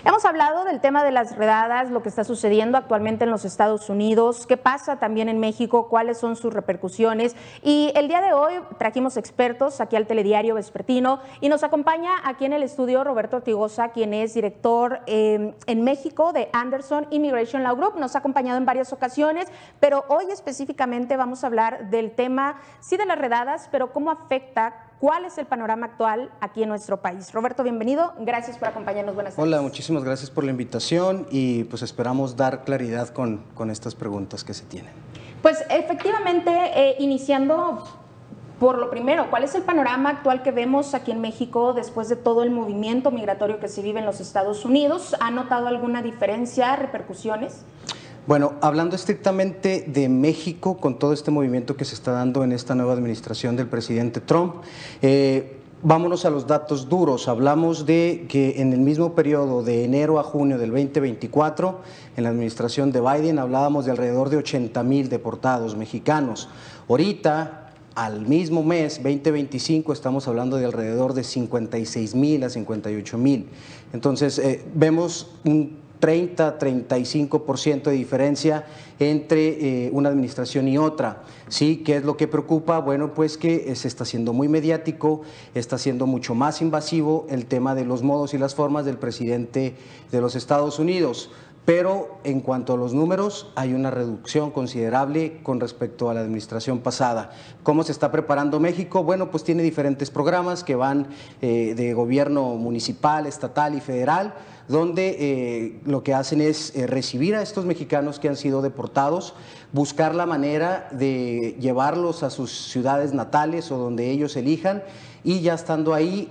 Hemos hablado del tema de las redadas, lo que está sucediendo actualmente en los Estados Unidos, qué pasa también en México, cuáles son sus repercusiones. Y el día de hoy trajimos expertos aquí al Telediario Vespertino y nos acompaña aquí en el estudio Roberto Ortigosa, quien es director en México de Anderson Immigration Law Group. Nos ha acompañado en varias ocasiones, pero hoy específicamente vamos a hablar del tema, sí, de las redadas, pero cómo afecta. ¿Cuál es el panorama actual aquí en nuestro país? Roberto, bienvenido. Gracias por acompañarnos. Buenas tardes. Hola, muchísimas gracias por la invitación y pues esperamos dar claridad con estas preguntas que se tienen. Pues efectivamente, iniciando por lo primero, ¿cuál es el panorama actual que vemos aquí en México después de todo el movimiento migratorio que se vive en los Estados Unidos? ¿Ha notado alguna diferencia, repercusiones? Bueno, hablando estrictamente de México, con todo este movimiento que se está dando en esta nueva administración del presidente Trump, vámonos a los datos duros. Hablamos de que en el mismo periodo de enero a junio del 2024, en la administración de Biden, hablábamos de alrededor de 80,000 deportados mexicanos. Ahorita, al mismo mes, 2025, estamos hablando de alrededor de 56,000 a 58,000. Entonces, vemos un 30-35% de diferencia entre una administración y otra. ¿Sí? ¿Qué es lo que preocupa? Bueno, pues que se está haciendo muy mediático, está siendo mucho más invasivo el tema de los modos y las formas del presidente de los Estados Unidos. Pero en cuanto a los números, hay una reducción considerable con respecto a la administración pasada. ¿Cómo se está preparando México? Bueno, pues tiene diferentes programas que van de gobierno municipal, estatal y federal, donde lo que hacen es recibir a estos mexicanos que han sido deportados, buscar la manera de llevarlos a sus ciudades natales o donde ellos elijan, y ya estando ahí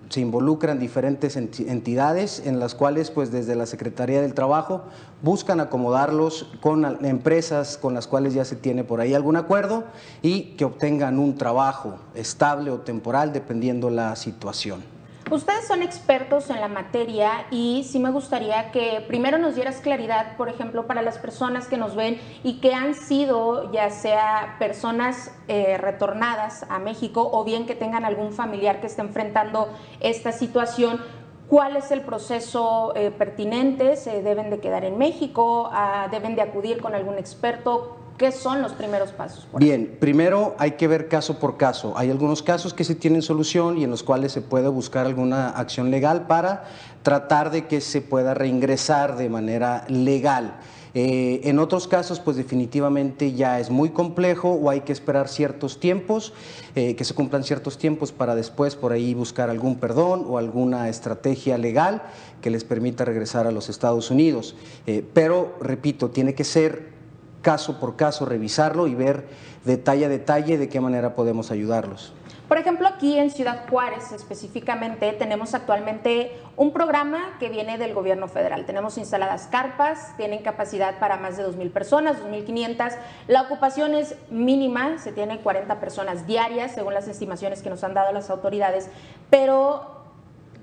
se involucran diferentes entidades en las cuales pues desde la Secretaría del Trabajo buscan acomodarlos con empresas con las cuales ya se tiene por ahí algún acuerdo y que obtengan un trabajo estable o temporal dependiendo la situación. Ustedes son expertos en la materia y sí me gustaría que primero nos dieras claridad, por ejemplo, para las personas que nos ven y que han sido ya sea personas retornadas a México o bien que tengan algún familiar que esté enfrentando esta situación. ¿Cuál es el proceso pertinente? ¿Se deben de quedar en México? ¿Deben de acudir con algún experto? ¿Qué son los primeros pasos? Bien, primero hay que ver caso por caso. Hay algunos casos que sí tienen solución y en los cuales se puede buscar alguna acción legal para tratar de que se pueda reingresar de manera legal. En otros casos, pues definitivamente ya es muy complejo o hay que esperar ciertos tiempos, que se cumplan ciertos tiempos para después por ahí buscar algún perdón o alguna estrategia legal que les permita regresar a los Estados Unidos. Pero, repito, tiene que ser caso por caso, revisarlo y ver detalle a detalle de qué manera podemos ayudarlos. Por ejemplo, aquí en Ciudad Juárez específicamente tenemos actualmente un programa que viene del gobierno federal. Tenemos instaladas carpas, tienen capacidad para más de 2,000 personas, 2,500. La ocupación es mínima, se tiene 40 personas diarias, según las estimaciones que nos han dado las autoridades, pero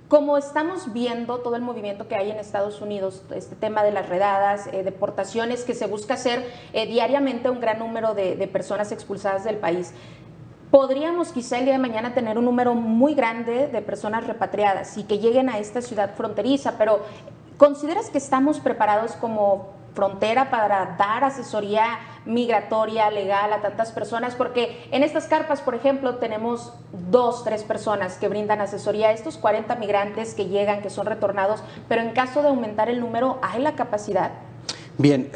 como estamos viendo todo el movimiento que hay en Estados Unidos, este tema de las redadas, deportaciones que se busca hacer diariamente un gran número de personas expulsadas del país, podríamos quizá el día de mañana tener un número muy grande de personas repatriadas y que lleguen a esta ciudad fronteriza, pero ¿consideras que estamos preparados como frontera para dar asesoría migratoria, legal a tantas personas? Porque en estas carpas, por ejemplo, tenemos 2, 3 personas que brindan asesoría a estos 40 migrantes que llegan, que son retornados, pero en caso de aumentar el número, ¿hay la capacidad? Bien,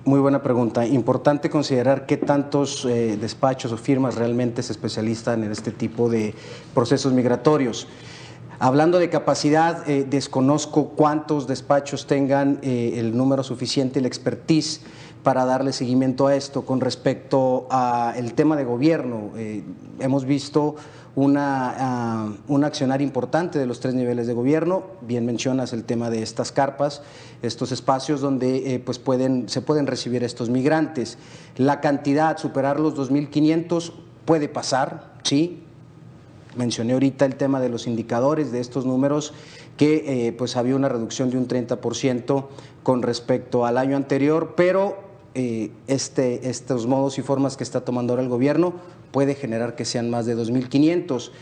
muy buena pregunta. Importante considerar qué tantos despachos o firmas realmente se especializan en este tipo de procesos migratorios. Hablando de capacidad, desconozco cuántos despachos tengan el número suficiente y la expertise para darle seguimiento a esto. Con respecto al tema de gobierno, hemos visto un accionar importante de los 3 niveles de gobierno. Bien mencionas el tema de estas carpas, estos espacios donde pues se pueden recibir estos migrantes. La cantidad, superar los 2,500 puede pasar, sí. Mencioné ahorita el tema de los indicadores de estos números, que pues había una reducción de un 30% con respecto al año anterior, pero estos modos y formas que está tomando ahora el gobierno puede generar que sean más de 2,500.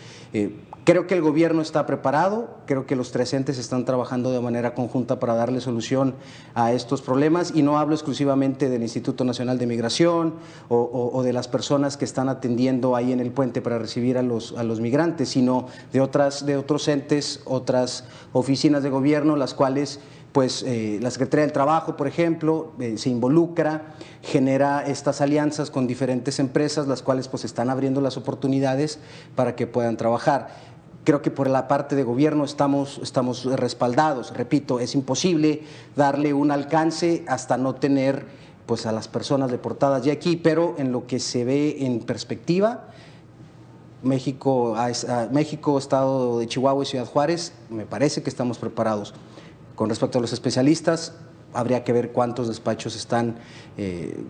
Creo que el gobierno está preparado, creo que los tres entes están trabajando de manera conjunta para darle solución a estos problemas, y no hablo exclusivamente del Instituto Nacional de Migración o de las personas que están atendiendo ahí en el puente para recibir a los migrantes, sino de otros entes, otras oficinas de gobierno, las cuales pues la Secretaría del Trabajo, por ejemplo, se involucra, genera estas alianzas con diferentes empresas, las cuales pues están abriendo las oportunidades para que puedan trabajar. Creo que por la parte de gobierno estamos respaldados. Repito, es imposible darle un alcance hasta no tener pues a las personas deportadas de aquí, pero en lo que se ve en perspectiva, México, Estado de Chihuahua y Ciudad Juárez, me parece que estamos preparados. Con respecto a los especialistas, habría que ver cuántos despachos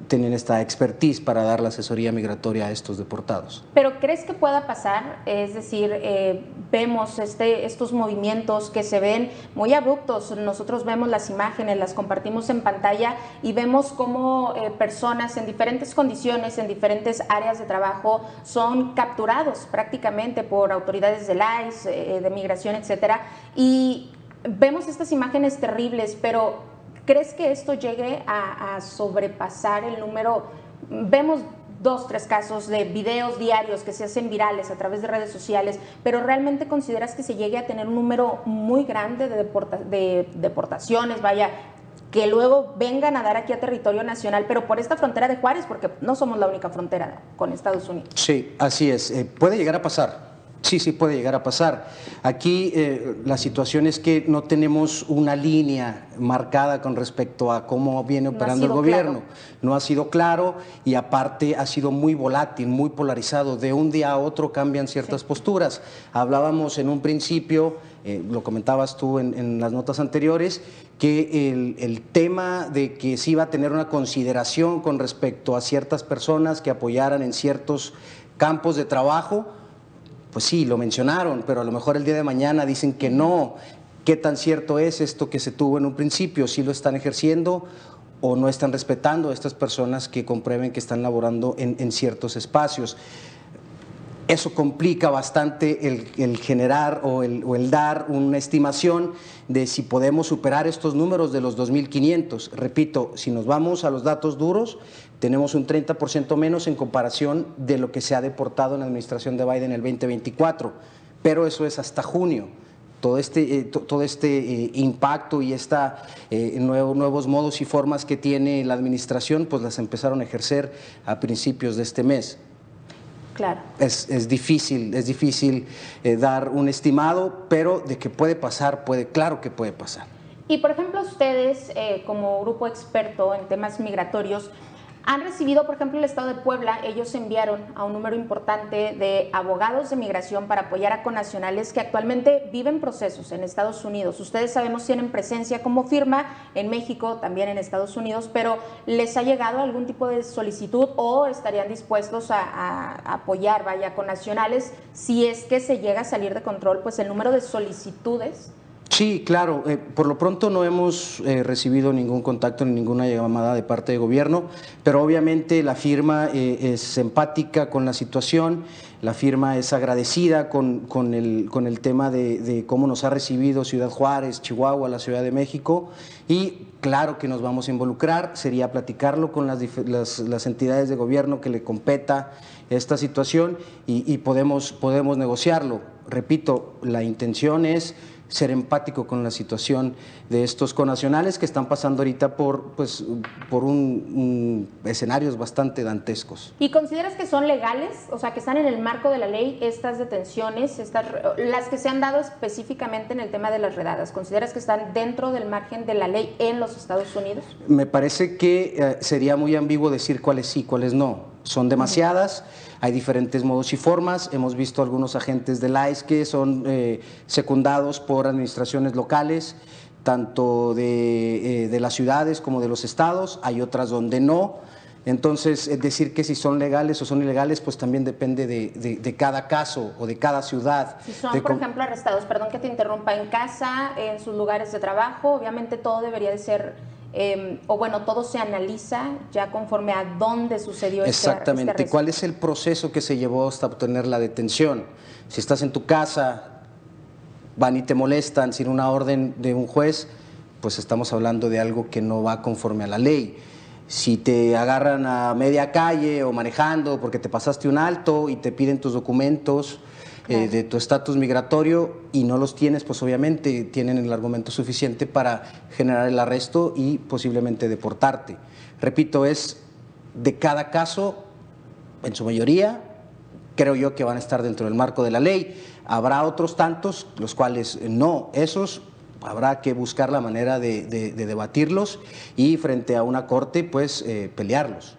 tienen esta expertise para dar la asesoría migratoria a estos deportados. ¿Pero crees que pueda pasar? Es decir, vemos estos movimientos que se ven muy abruptos. Nosotros vemos las imágenes, las compartimos en pantalla y vemos cómo personas en diferentes condiciones, en diferentes áreas de trabajo, son capturados prácticamente por autoridades del ICE, de migración, etcétera. Y vemos estas imágenes terribles, pero ¿crees que esto llegue a sobrepasar el número? Vemos 2, 3 casos de videos diarios que se hacen virales a través de redes sociales, pero ¿realmente consideras que se llegue a tener un número muy grande de deportaciones, vaya, que luego vengan a dar aquí a territorio nacional, pero por esta frontera de Juárez, porque no somos la única frontera con Estados Unidos? Sí, así es. Puede llegar a pasar. Sí, puede llegar a pasar. Aquí la situación es que no tenemos una línea marcada con respecto a cómo viene operando el gobierno. No ha sido claro, y aparte ha sido muy volátil, muy polarizado. De un día a otro cambian ciertas posturas. Hablábamos en un principio, lo comentabas tú en las notas anteriores, que el tema de que sí iba a tener una consideración con respecto a ciertas personas que apoyaran en ciertos campos de trabajo. Pues sí, lo mencionaron, pero a lo mejor el día de mañana dicen que no. ¿Qué tan cierto es esto que se tuvo en un principio? ¿Sí lo están ejerciendo o no están respetando a estas personas que comprueben que están laborando en ciertos espacios? Eso complica bastante el generar o el dar una estimación de si podemos superar estos números de los 2.500. Repito, si nos vamos a los datos duros, tenemos un 30% menos en comparación de lo que se ha deportado en la administración de Biden en el 2024, pero eso es hasta junio. Todo este impacto y nuevos modos y formas que tiene la administración, pues las empezaron a ejercer a principios de este mes. Claro. Es difícil dar un estimado, pero de que puede pasar, claro que puede pasar. Y por ejemplo, ustedes como grupo experto en temas migratorios, han recibido, por ejemplo, el Estado de Puebla, ellos enviaron a un número importante de abogados de migración para apoyar a connacionales que actualmente viven procesos en Estados Unidos. Ustedes sabemos tienen presencia como firma en México, también en Estados Unidos, pero ¿les ha llegado algún tipo de solicitud o estarían dispuestos a apoyar, vaya, connacionales si es que se llega a salir de control pues el número de solicitudes? Sí, claro. Por lo pronto no hemos recibido ningún contacto ni ninguna llamada de parte de gobierno, pero obviamente la firma es empática con la situación, la firma es agradecida con el tema de cómo nos ha recibido Ciudad Juárez, Chihuahua, la Ciudad de México, y claro que nos vamos a involucrar. Sería platicarlo con las entidades de gobierno que le competa esta situación y podemos negociarlo. Repito, la intención es ser empático con la situación de estos connacionales que están pasando ahorita por escenarios bastante dantescos. ¿Y consideras que son legales? O sea, que están en el marco de la ley estas detenciones, las que se han dado específicamente en el tema de las redadas, ¿consideras que están dentro del margen de la ley en los Estados Unidos? Me parece que sería muy ambiguo decir cuáles sí, cuáles no. Son demasiadas, hay diferentes modos y formas. Hemos visto algunos agentes del ICE que son secundados por administraciones locales, tanto de las ciudades como de los estados. Hay otras donde no. Entonces, decir que si son legales o son ilegales, pues también depende de cada caso o de cada ciudad. Si son, por ejemplo, arrestados, perdón que te interrumpa, en casa, en sus lugares de trabajo, obviamente todo debería de ser o bueno, todo se analiza ya conforme a dónde sucedió Exactamente. este arresto. ¿Cuál es el proceso que se llevó hasta obtener la detención? Si estás en tu casa, van y te molestan sin una orden de un juez, pues estamos hablando de algo que no va conforme a la ley. Si te agarran a media calle o manejando porque te pasaste un alto y te piden tus documentos de tu estatus migratorio y no los tienes, pues obviamente tienen el argumento suficiente para generar el arresto y posiblemente deportarte. Repito, es de cada caso, en su mayoría, creo yo que van a estar dentro del marco de la ley. Habrá otros tantos, los cuales no, esos habrá que buscar la manera de debatirlos y frente a una corte, pues pelearlos.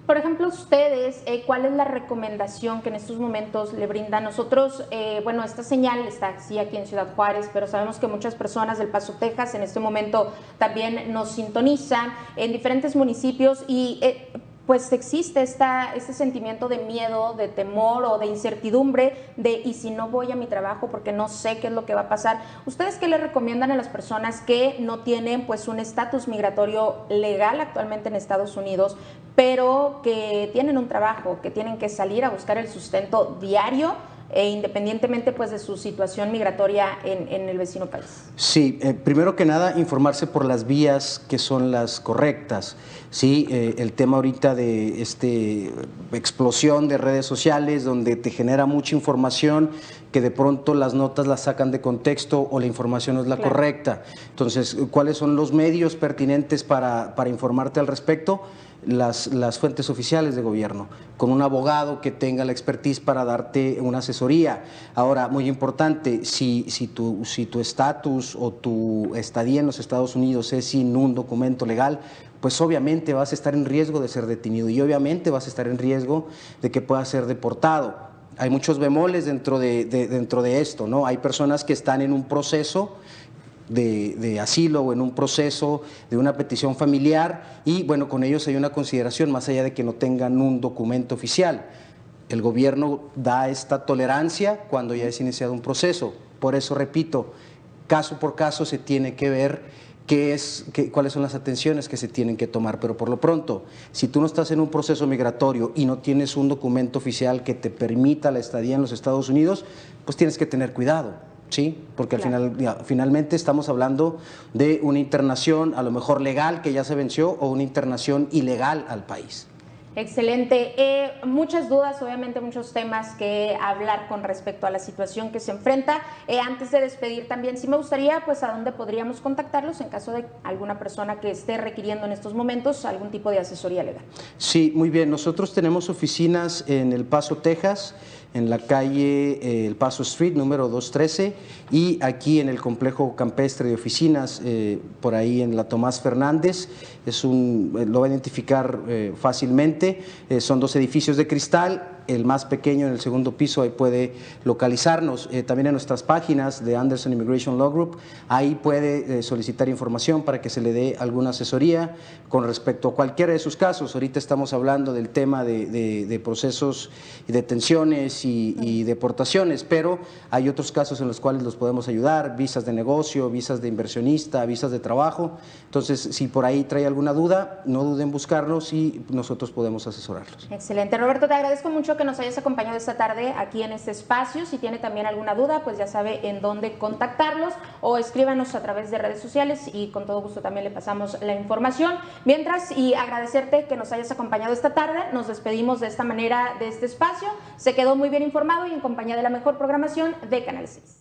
Por ejemplo, ustedes, ¿cuál es la recomendación que en estos momentos le brindan? Nosotros, bueno, esta señal está así aquí en Ciudad Juárez, pero sabemos que muchas personas del Paso, Texas, en este momento también nos sintonizan en diferentes municipios y pues existe este sentimiento de miedo, de temor o de incertidumbre de ¿y si no voy a mi trabajo porque no sé qué es lo que va a pasar? ¿Ustedes qué le recomiendan a las personas que no tienen pues un estatus migratorio legal actualmente en Estados Unidos, pero que tienen un trabajo, que tienen que salir a buscar el sustento diario independientemente pues de su situación migratoria en el vecino país? Sí, primero que nada informarse por las vías que son las correctas. Sí, el tema ahorita de explosión de redes sociales donde te genera mucha información que de pronto las notas las sacan de contexto o la información no es la correcta. Entonces, ¿cuáles son los medios pertinentes para informarte al respecto? Las fuentes oficiales de gobierno, con un abogado que tenga la expertise para darte una asesoría. Ahora, muy importante, si tu estatus o tu estadía en los Estados Unidos es sin un documento legal, pues obviamente vas a estar en riesgo de ser detenido y obviamente vas a estar en riesgo de que puedas ser deportado. Hay muchos bemoles dentro de esto, ¿no? Hay personas que están en un proceso de asilo o en un proceso de una petición familiar y bueno, con ellos hay una consideración más allá de que no tengan un documento oficial. El gobierno da esta tolerancia cuando ya es iniciado un proceso. Por eso, repito, caso por caso se tiene que ver cuáles son las atenciones que se tienen que tomar, pero por lo pronto, si tú no estás en un proceso migratorio y no tienes un documento oficial que te permita la estadía en los Estados Unidos, pues tienes que tener cuidado. Sí, porque al finalmente estamos hablando de una internación a lo mejor legal que ya se venció o una internación ilegal al país. Excelente. Muchas dudas, obviamente muchos temas que hablar con respecto a la situación que se enfrenta. Antes de despedir también, sí me gustaría, pues, a dónde podríamos contactarlos en caso de alguna persona que esté requiriendo en estos momentos algún tipo de asesoría legal. Sí, muy bien. Nosotros tenemos oficinas en El Paso, Texas, en la calle El Paso Street, número 213, y aquí en el complejo campestre de oficinas, por ahí en la Tomás Fernández, lo va a identificar fácilmente, son 2 edificios de cristal. El más pequeño en el segundo piso, ahí puede localizarnos. También en nuestras páginas de Anderson Immigration Law Group, ahí puede solicitar información para que se le dé alguna asesoría con respecto a cualquiera de sus casos. Ahorita estamos hablando del tema de procesos y detenciones y deportaciones, pero hay otros casos en los cuales los podemos ayudar, visas de negocio, visas de inversionista, visas de trabajo. Entonces, si por ahí trae alguna duda, no duden en buscarnos y nosotros podemos asesorarlos. Excelente. Roberto, te agradezco mucho que nos hayas acompañado esta tarde aquí en este espacio. Si tiene también alguna duda, pues ya sabe en dónde contactarlos o escríbanos a través de redes sociales y con todo gusto también le pasamos la información. Mientras, y agradecerte que nos hayas acompañado esta tarde, nos despedimos de esta manera de este espacio. Se quedó muy bien informado y en compañía de la mejor programación de Canal 6.